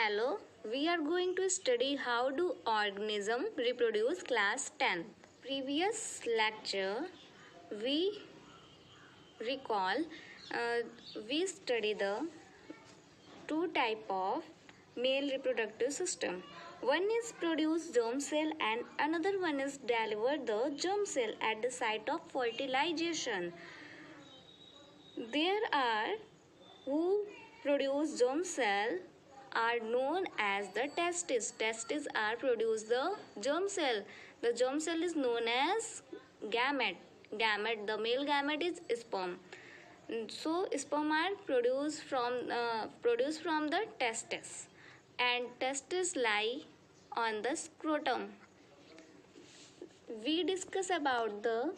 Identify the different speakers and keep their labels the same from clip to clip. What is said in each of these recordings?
Speaker 1: Hello, we are going to study how do organism reproduce class 10. Previous lecture we recall we study the two type of male reproductive system. One is produce germ cell and another one is deliver the germ cell at the site of fertilization. There are who produce germ cell are known as the testes. Testes are produce the germ cell. The germ cell is known as gamete. Gamete, the male gamete is sperm. So sperm are produced from the testes, and testes lie on the scrotum. We discuss about the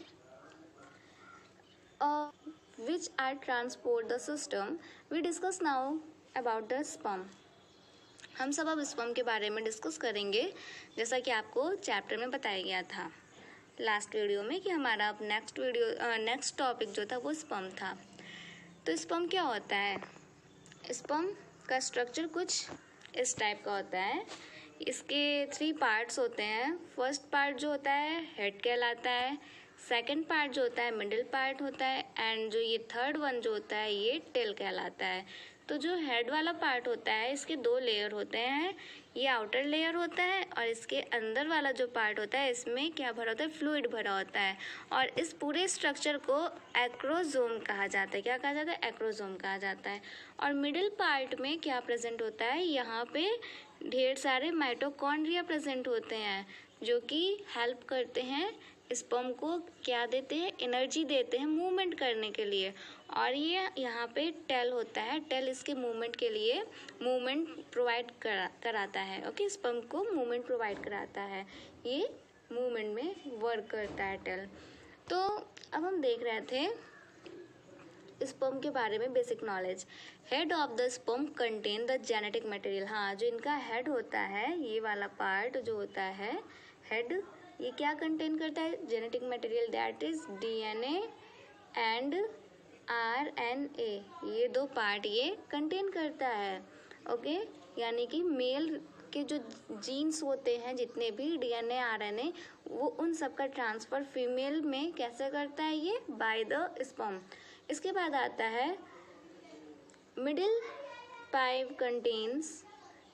Speaker 1: which are transport the system. We discuss now about the sperm. हम सब अब sperm के बारे में discuss करेंगे, जैसा कि आपको चैप्टर में बताया गया था लास्ट वीडियो में कि हमारा अब नेक्स्ट टॉपिक जो था वो स्पर्म था। तो स्पर्म क्या होता है? स्पर्म का स्ट्रक्चर कुछ इस टाइप का होता है। इसके 3 पार्ट्स होते हैं। फर्स्ट पार्ट जो होता है हेड कहलाता है, सेकंड पार्ट जो होता है मिडिल पार्ट होता है, एंड जो ये थर्ड वन जो होता है ये टेल कहलाता है। तो जो हेड वाला पार्ट होता है इसके 2 लेयर होते हैं। ये आउटर लेयर होता है और इसके अंदर वाला जो पार्ट होता है इसमें क्या भरा होता है? फ्लूइड भरा होता है। और इस पूरे स्ट्रक्चर को एक्रोसोम कहा जाता है। क्या कहा जाता है? एक्रोसोम कहा जाता है। और मिडिल पार्ट में क्या प्रेजेंट होता है? यहाँ पे ढेर सारे माइटोकॉन्ड्रिया प्रेजेंट होते हैं जो कि हेल्प करते हैं स्पर्म को, क्या देते हैं? एनर्जी देते हैं मूवमेंट करने के लिए। और ये यहाँ पे टेल होता है। टेल इसके मूवमेंट के लिए मूवमेंट प्रोवाइड कराता है। ओके, स्पर्म को मूवमेंट प्रोवाइड कराता है, ये मूवमेंट में वर्क करता है टेल। तो अब हम देख रहे थे स्पर्म के बारे में basic knowledge. Head of the sperm contain the genetic material. हाँ, जो इनका हेड होता है, ये वाला पार्ट जो होता है हेड, ये क्या कंटेन करता है? Genetic material, that is DNA and RNA. ये 2 पार्ट ये कंटेन करता है। ओके, यानी कि मेल के जो जीन्स होते हैं जितने भी डीएनए आरएनए, वो उन सब का ट्रांसफर फीमेल में कैसे करता है? ये बाय द स्पर्म। इसके बाद आता है मिडिल पाइप कंटेन्स।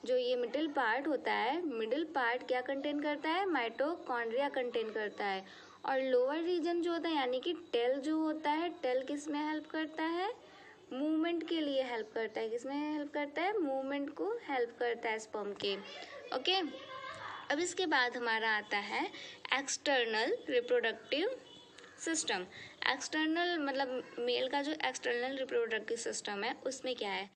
Speaker 1: जो ये मिडिल पार्ट होता है, मिडिल पार्ट क्या कंटेन करता है? माइटोकॉन्ड्रिया कंटेन करता है। और लोअर रीजन जो होता है यानी कि टेल जो होता है, टेल किस में हेल्प करता है? मूवमेंट के लिए हेल्प करता है। किस में हेल्प करता है? मूवमेंट को हेल्प करता है स्पर्म के। ओके, अब इसके बाद हमारा आता है एक्सटर्नल रिप्रोडक्टिव सिस्टम। एक्सटर्नल मतलब मेल का जो एक्सटर्नल रिप्रोडक्टिव सिस्टम है उसमें क्या है?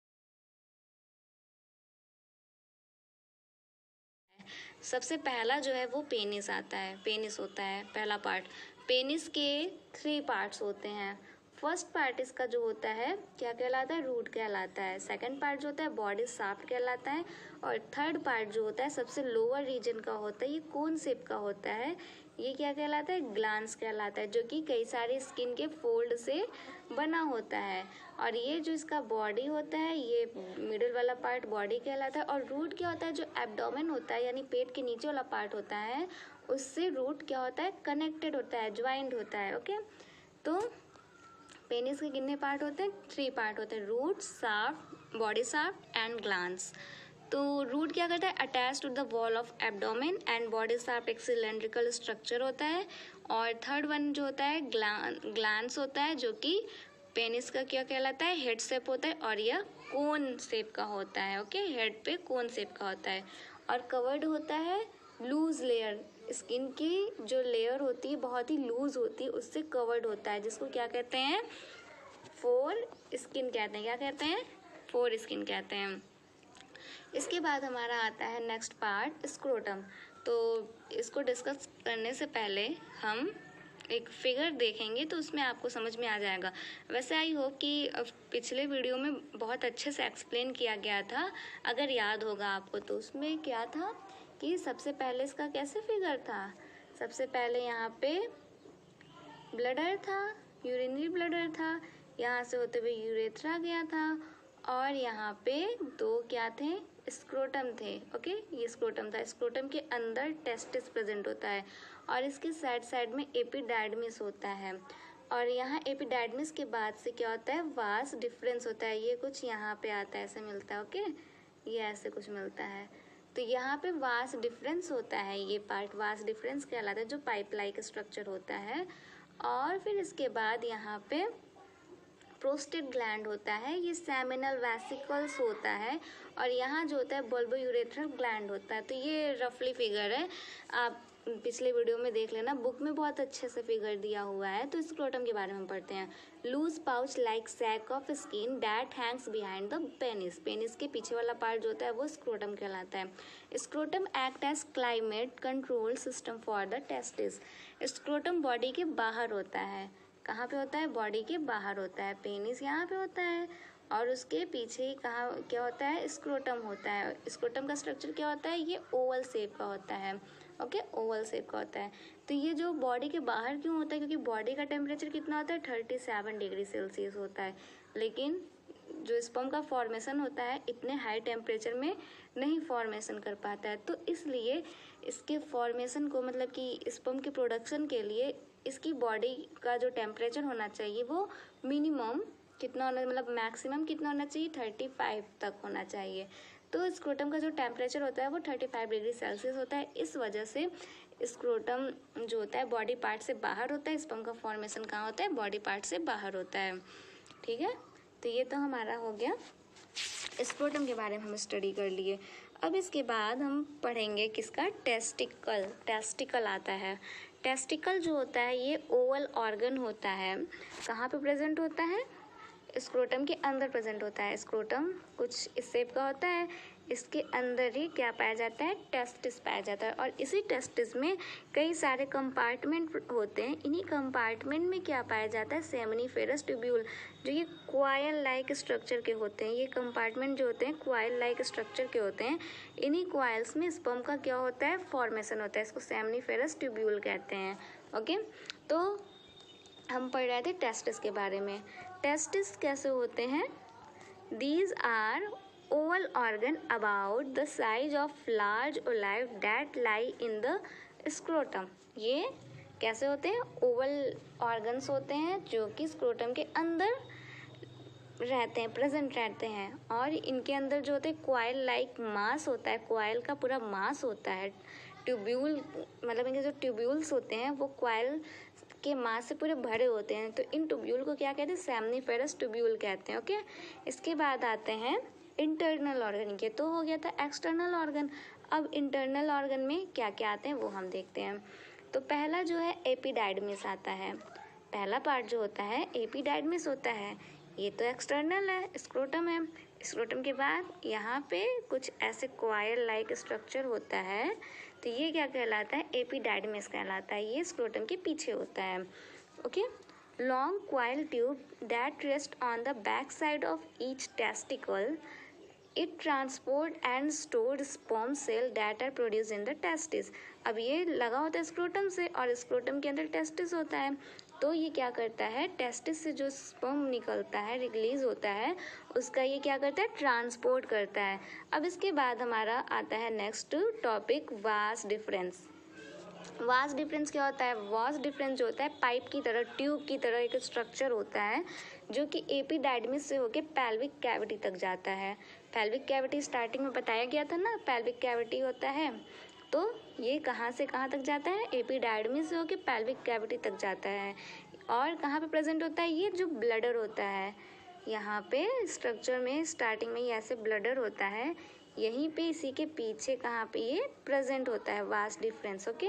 Speaker 1: सबसे पहला जो है वो पेनिस आता है। पेनिस होता है पहला पार्ट। पेनिस के 3 पार्ट्स होते हैं। फर्स्ट पार्ट इसका जो होता है क्या कहलाता है? रूट कहलाता है। सेकंड पार्ट जो होता है बॉडी शाफ्ट कहलाता है। और थर्ड पार्ट जो होता है सबसे लोअर रीजन का होता है, ये कोन शेप का होता है, ये क्या कहलाता है? ग्लांस कहलाता है, जो कि कई सारे स्किन के फोल्ड से बना होता है। और ये जो इसका बॉडी होता है, ये मिडिल वाला पार्ट बॉडी कहलाता है। और रूट क्या होता है? जो एब्डोमेन होता है यानी पेट के नीचे वाला पार्ट होता है, उससे रूट क्या होता है? कनेक्टेड होता है, ज्वाइंट होता है। ओके, तो पेनिस के कितने पार्ट होते हैं? 3 पार्ट होते हैं, root, shaft, body shaft and glans. तो रूट क्या करता है? Attach to the wall of abdomen, and body shaft एक सिलेंड्रिकल स्ट्रक्चर होता है। और थर्ड वन जो होता है ग्लांस होता है, जो कि पेनिस का क्या कहलाता है? हेड शेप होता है, और यह कोन शेप का होता है। ओके, हेड पे कोन शेप का होता है। और कवर्ड होता है लूज लेयर। स्किन की जो लेयर होती है बहुत ही लूज होती है, उससे कवर्ड होता है, जिसको क्या कहते हैं? फोर स्किन कहते हैं। क्या कहते हैं? फोर स्किन कहते हैं। इसके बाद हमारा आता है नेक्स्ट पार्ट स्क्रोटम। तो इसको डिस्कस करने से पहले हम एक फिगर देखेंगे तो उसमें आपको समझ में आ जाएगा। वैसे आई होप कि पिछले वीडियो में बहुत अच्छे से एक्सप्लेन किया गया था, अगर याद होगा आपको। तो उसमें क्या था कि सबसे पहले इसका कैसे फिगर था? सबसे पहले यहाँ पे ब्लडर था, यूरिनरी ब्लडर था, यहाँ से होते हुए यूरेथ्रा गया था, और यहाँ पे 2 क्या थे? स्क्रोटम थे। ओके, ये स्क्रोटम था। स्क्रोटम के अंदर टेस्टिस प्रेजेंट होता है और इसके साइड साइड में एपिडार्मिस होता है। और यहाँ एपिडार्मिस के बाद से क्या होता है, वास डिफरेंस होता है। ये कुछ यहाँ पे आता है, ऐसे मिलता है। ओके, ये ऐसे कुछ मिलता है। तो यहाँ पे वास डिफरेंस होता है, ये पार्ट वास डिफरेंस कहलाता है, जो पाइप लाइक स्ट्रक्चर होता है। और फिर इसके बाद यहाँ पे प्रोस्टेट ग्लैंड होता है, ये सेमिनल वेसिकल्स होता है। और यहाँ जो होता है बल्बोयूरेथ्रल ग्लैंड होता है। तो ये रफली फिगर है, आप पिछले वीडियो में देख लेना, बुक में बहुत अच्छे से फिगर दिया हुआ है। तो स्क्रोटम के बारे में हम पढ़ते हैं। Loose pouch like sac of skin that hangs behind the penis. Penis के पीछे वाला पार्ट जो होता है वो स्क्रोटम कहलाता है। Scrotum act as climate control system for the testis. Scrotum body के बाहर होता है। कहाँ पे होता है, बॉडी के बाहर होता है। पेनिस यहाँ पे होता है और उसके पीछे ही कहाँ क्या होता है, स्क्रोटम होता है। स्क्रोटम का स्ट्रक्चर क्या होता है, ये ओवल शेप का होता है। ओके, ओवल शेप का होता है। तो ये जो बॉडी के बाहर क्यों होता है, क्योंकि बॉडी का टेम्परेचर कितना होता है, 37 डिग्री सेल्सियस होता है। लेकिन जो स्पर्म का फॉर्मेशन होता है इतने हाई टेम्परेचर में नहीं फॉर्मेशन कर पाता है। तो इसलिए इसके फॉर्मेशन को, मतलब कि स्पर्म के प्रोडक्शन के लिए इसकी बॉडी का जो टेम्परेचर होना चाहिए वो मिनिमम कितना होना, मतलब मैक्सिमम कितना होना चाहिए, 35 तक होना चाहिए। तो स्क्रोटम का जो टेम्परेचर होता है वो 35 डिग्री सेल्सियस होता है। इस वजह से स्क्रोटम जो होता है बॉडी पार्ट से बाहर होता है। स्पर्म का फॉर्मेशन कहाँ होता है, बॉडी पार्ट से बाहर होता है। ठीक है, तो ये तो हमारा हो गया, स्क्रोटम के बारे में हम स्टडी कर लिए। अब इसके बाद हम पढ़ेंगे किसका, टेस्टिकल। टेस्टिकल आता है। टेस्टिकल जो होता है ये ओवल ऑर्गन होता है। कहाँ पे प्रेजेंट होता है, स्क्रोटम के अंदर प्रेजेंट होता है। स्क्रोटम कुछ इस शेप का होता है, इसके अंदर ही क्या पाया जाता है, टेस्टिस पाया जाता है। और इसी टेस्टिस में कई सारे कंपार्टमेंट होते हैं। इन्हीं कंपार्टमेंट में क्या पाया जाता है, सेमिनिफेरस ट्यूब्यूल, जो ये क्वायल लाइक स्ट्रक्चर के होते हैं। ये कंपार्टमेंट जो होते हैं क्वायल लाइक स्ट्रक्चर के होते हैं। इन्हीं क्वाइल्स में स्पर्म का क्या होता है, फॉर्मेशन होता है। इसको सेमिनिफेरस ट्यूब्यूल कहते हैं। ओके, तो हम पढ़ रहे थे टेस्टिस के बारे में। टेस्टिस कैसे होते हैं, these are oval organ about the size of large olive that lie in the scrotum। ये कैसे होते हैं, ओवल ऑर्गन्स होते हैं जो कि स्क्रोटम के अंदर रहते हैं, प्रेजेंट रहते हैं। और इनके अंदर जो होते हैं क्वाइल लाइक मास होता है, क्वाइल का पूरा मास होता है। ट्यूब्यूल, मतलब इनके जो ट्यूब्यूल्स होते हैं वो क्वाइल के मास से पूरे भरे होते हैं। तो इन ट्यूब्यूल को क्या कहते हैं, सेमनीफेरस ट्यूब्यूल कहते हैं। ओके, इसके बाद आते हैं इंटरनल ऑर्गन के। तो हो गया था एक्सटर्नल ऑर्गन। अब इंटरनल ऑर्गन में क्या क्या आते हैं वो हम देखते हैं। तो पहला जो है एपिडार्मिस आता है। पहला पार्ट जो होता है एपिडार्मिस होता है। ये तो एक्सटर्नल है, स्क्रोटम है। स्क्रोटम के बाद यहाँ पे कुछ ऐसे क्वायल लाइक स्ट्रक्चर होता है। तो ये क्या कहलाता है, एपिडार्मिस कहलाता है। ये स्क्रोटम के पीछे होता है। Okay, long coil tube that rest on the back side of each testicle. It transport and stored sperm cell that are produce in the testis. अब ये लगा होता है स्क्रोटम से और स्क्रोटम के अंदर टेस्टिस होता है। तो ये क्या करता है, टेस्टिस से जो स्पर्म निकलता है, रिलीज होता है, उसका ये क्या करता है, ट्रांसपोर्ट करता है। अब इसके बाद हमारा आता है next topic, vas deferens. Vas deferens क्या होता है, वास डिफरेंस जो होता है पाइप की तरह, ट्यूब की तरह एक स्ट्रक्चर होता है जो कि एपिडार्मिस से होके पेल्विक कैविटी तक जाता है। पेल्विक कैविटी स्टार्टिंग में बताया गया था ना, पेल्विक कैविटी होता है। तो ये कहाँ से कहाँ तक जाता है, एपिडार्मिस से होके पेल्विक कैविटी तक जाता है। और कहाँ पे प्रेजेंट होता है, ये जो ब्लडर होता है यहाँ पे स्ट्रक्चर में स्टार्टिंग में ये ऐसे ब्लडर होता है, यहीं पे इसी के पीछे कहाँ पे ये प्रेजेंट होता है, वास डिफरेंस। ओके,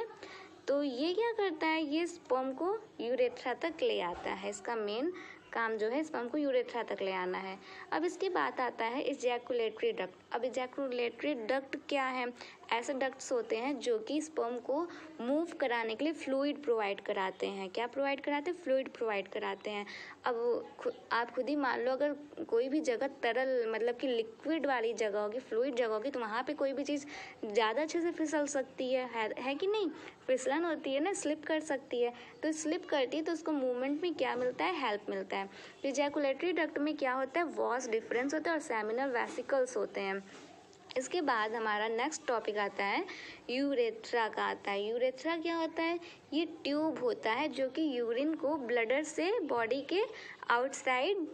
Speaker 1: तो ये क्या करता है, ये स्पर्म को यूरेथ्रा तक ले आता है। इसका मेन काम जो है स्पर्म को यूरेथ्रा तक ले आना है। अब इसके बाद आता है इजैकुलेटरी डक्ट। अब इजैकुलेटरी डक्ट क्या है, ऐसे डक्ट्स होते हैं जो कि स्पर्म को मूव कराने के लिए फ्लूइड प्रोवाइड कराते हैं। क्या प्रोवाइड कराते हैं, फ्लूइड प्रोवाइड कराते हैं। अब आप खुद ही मान लो, अगर कोई भी जगह तरल मतलब कि लिक्विड वाली जगह होगी, फ्लूइड जगह होगी, तो वहाँ पे कोई भी चीज़ ज़्यादा अच्छे से फिसल सकती है कि नहीं, फिसलन होती है ना, स्लिप कर सकती है। तो स्लिप करती है तो उसको मूवमेंट में क्या मिलता है, हेल्प मिलता है। इजैकुलेटरी डक्ट में क्या होता है, वॉस डिफरेंस होता है और सेमिनल वेसिकल्स होते हैं। इसके बाद हमारा नेक्स्ट टॉपिक आता है यूरेथ्रा का आता है। यूरेथ्रा क्या होता है? ये ट्यूब होता है जो कि यूरिन को ब्लडर से बॉडी के आउटसाइड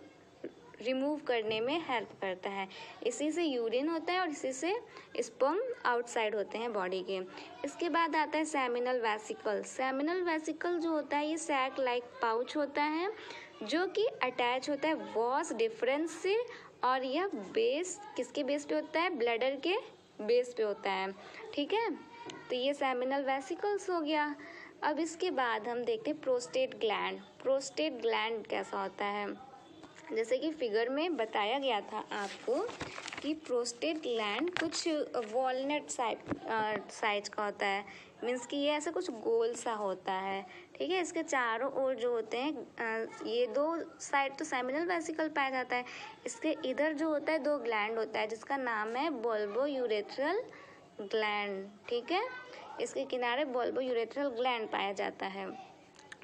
Speaker 1: रिमूव करने में हेल्प करता है। इसी से यूरिन होता है और इसी से स्पर्म आउटसाइड होते हैं बॉडी के। इसके बाद आता है सेमिनल वेसिकल। सेमिनल वेसिकल जो होता है ये सैक लाइक पाउच होता है जो कि अटैच होता है वॉस डिफरेंस से, और यह बेस किसके बेस पे होता है? ब्लडर के बेस पे होता है। ठीक है, तो ये सेमिनल वेसिकल्स हो गया। अब इसके बाद हम देखते हैं प्रोस्टेट ग्लैंड। प्रोस्टेट ग्लैंड कैसा होता है? जैसे कि फिगर में बताया गया था आपको कि प्रोस्टेट ग्लैंड कुछ वॉलनट साइज का होता है, मीन्स कि ये ऐसा कुछ गोल सा होता है। ठीक है, इसके चारों ओर जो होते हैं ये दो साइड तो सेमिनल वेसिकल पाया जाता है, इसके इधर जो होता है दो ग्लैंड होता है जिसका नाम है बल्बो यूरेथ्रल ग्लैंड। ठीक है, इसके किनारे बल्बो यूरेथ्रल ग्लैंड पाया जाता है।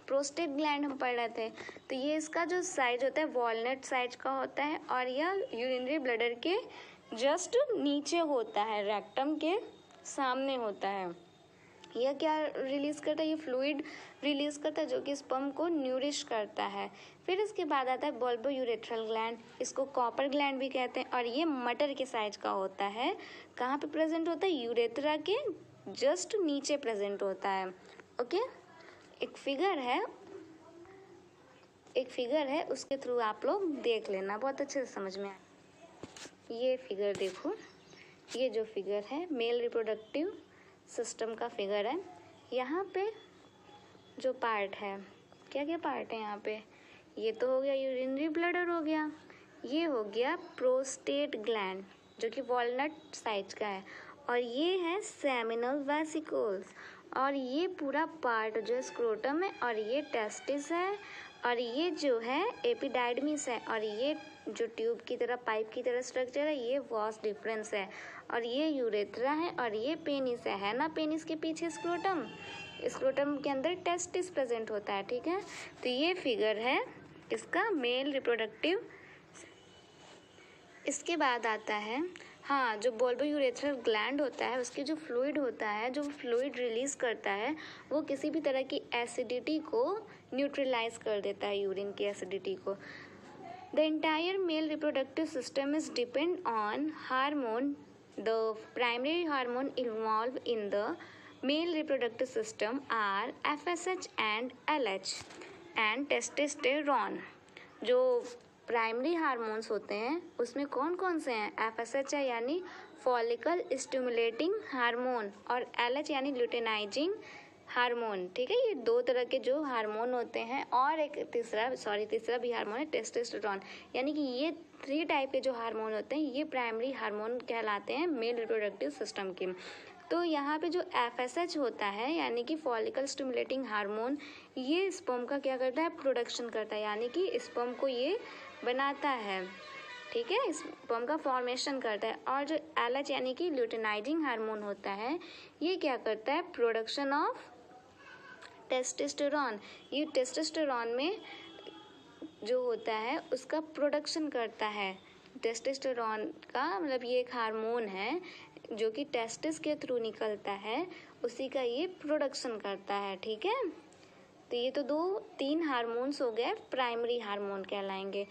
Speaker 1: प्रोस्टेट ग्लैंड हम पढ़ रहे थे, तो ये इसका जो साइज होता है वॉलनट साइज का होता है और यह यूरिनरी ब्लडर के जस्ट नीचे होता है, रेक्टम के सामने होता है। यह क्या रिलीज करता है? ये फ्लूइड रिलीज करता है जो कि स्पर्म को न्यूरिश करता है। फिर इसके बाद आता है बल्बो यूरेथ्रल ग्लैंड, इसको कॉपर ग्लैंड भी कहते हैं, और ये मटर के साइज का होता है। कहाँ पे प्रेजेंट होता है? यूरेथ्रा के जस्ट नीचे प्रेजेंट होता है। ओके, एक फिगर है उसके थ्रू आप लोग देख लेना, बहुत अच्छे से समझ में आए। ये फिगर देखो, ये जो फिगर है मेल रिप्रोडक्टिव सिस्टम का फिगर है। यहाँ पे जो पार्ट है, क्या क्या पार्ट है यहाँ पे? ये तो हो गया यूरिनरी ब्लडर हो गया, ये हो गया प्रोस्टेट ग्लैंड जो कि वॉलनट साइज का है, और ये है सेमिनल वेसिकल्स, और ये पूरा पार्ट जो है स्क्रोटम है, और ये टेस्टिस है, और ये जो है एपिडाइडमिस है, और ये जो ट्यूब की तरह पाइप की तरह स्ट्रक्चर है ये वॉस डिफरेंस है, और ये यूरेथ्रा है, और ये पेनिस है ना? पेनिस के पीछे स्क्रोटम, स्क्रोटम के अंदर टेस्टिस प्रेजेंट होता है। ठीक है, तो ये फिगर है इसका मेल रिप्रोडक्टिव। इसके बाद आता है हाँ, जो बल्बो यूरेथ्रल ग्लैंड होता है उसके जो फ्लूइड होता है, जो फ्लूइड रिलीज करता है वो किसी भी तरह की एसिडिटी को न्यूट्रलाइज कर देता है, यूरिन की एसिडिटी को। The entire male reproductive system is depend on hormone. The primary hormone involve in the male reproductive system are FSH and LH and testosterone. जो प्राइमरी हार्मोन्स होते हैं उसमें कौन कौन से हैं? FSH है यानी फॉलिकल स्टिमुलेटिंग हार्मोन, और LH यानी ल्यूटेनाइजिंग हार्मोन। ठीक है, ये दो तरह के जो हार्मोन होते हैं, और एक तीसरा भी हार्मोन है टेस्टोस्टेरोन, यानी कि ये 3 टाइप के जो हार्मोन होते हैं ये प्राइमरी हार्मोन कहलाते हैं मेल रिप्रोडक्टिव सिस्टम के। तो यहाँ पे जो FSH होता है यानी कि फॉलिकल स्टिमुलेटिंग हार्मोन, ये स्पर्म का क्या करता है? प्रोडक्शन करता है, यानी कि स्पर्म को ये बनाता है। ठीक है, स्पर्म का फॉर्मेशन करता है। और जो LH यानी कि ल्यूटेनाइजिंग हार्मोन होता है ये क्या करता है? Production of testosterone. ये टेस्टोस्टेरोन में जो होता है उसका प्रोडक्शन करता है। टेस्टोस्टेरोन का मतलब ये एक हार्मोन है जो कि टेस्टिस के थ्रू निकलता है, उसी का ये प्रोडक्शन करता है। ठीक है, तो ये तो 2-3 हार्मोन्स हो गए, प्राइमरी हार्मोन कहलाएंगे।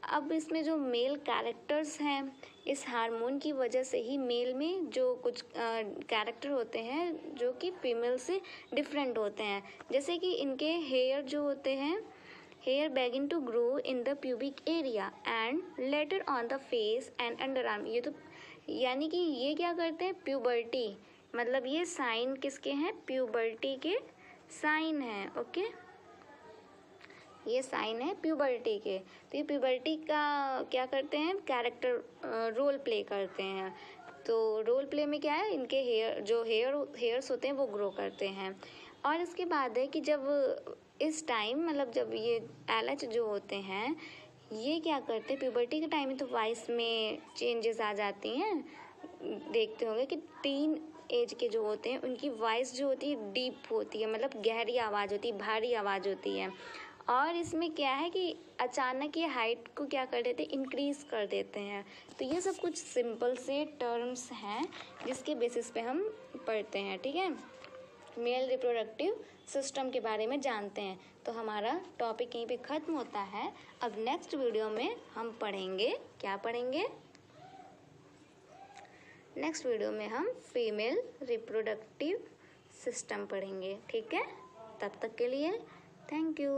Speaker 1: अब इसमें जो मेल कैरेक्टर्स हैं, इस हार्मोन की वजह से ही मेल में जो कुछ कैरेक्टर होते हैं जो कि फीमेल से डिफरेंट होते हैं। जैसे कि इनके हेयर जो होते हैं, hair begin to grow in the pubic area and later on the face and underarm। ये तो यानी कि ये क्या करते हैं? प्यूबर्टी, मतलब ये साइन किसके हैं? प्यूबर्टी के साइन है। ओके, ये साइन है प्यूबर्टी के। तो ये प्यूबर्टी का क्या करते हैं? कैरेक्टर रोल प्ले करते हैं। तो रोल प्ले में क्या है? इनके हेयर्स होते हैं वो ग्रो करते हैं। और इसके बाद है कि जब इस टाइम मतलब जब ये LH जो होते हैं ये क्या करते हैं? प्यूबर्टी के टाइम में तो वॉइस में चेंजेस आ जाती हैं। देखते होंगे कि 3 एज के जो होते हैं उनकी वॉइस जो होती है डीप होती है, मतलब गहरी आवाज़ होती है, भारी आवाज़ होती है। और इसमें क्या है कि अचानक ये हाइट को क्या कर देते हैं, इंक्रीज़ कर देते हैं। तो ये सब कुछ सिंपल से टर्म्स हैं जिसके बेसिस पे हम पढ़ते हैं, ठीक है। मेल रिप्रोडक्टिव सिस्टम के बारे में जानते हैं। तो हमारा टॉपिक यहीं पे ख़त्म होता है। अब नेक्स्ट वीडियो में हम पढ़ेंगे, क्या पढ़ेंगे, नेक्स्ट वीडियो में हम फीमेल रिप्रोडक्टिव सिस्टम पढ़ेंगे, ठीक है। तब तक के लिए थैंक यू।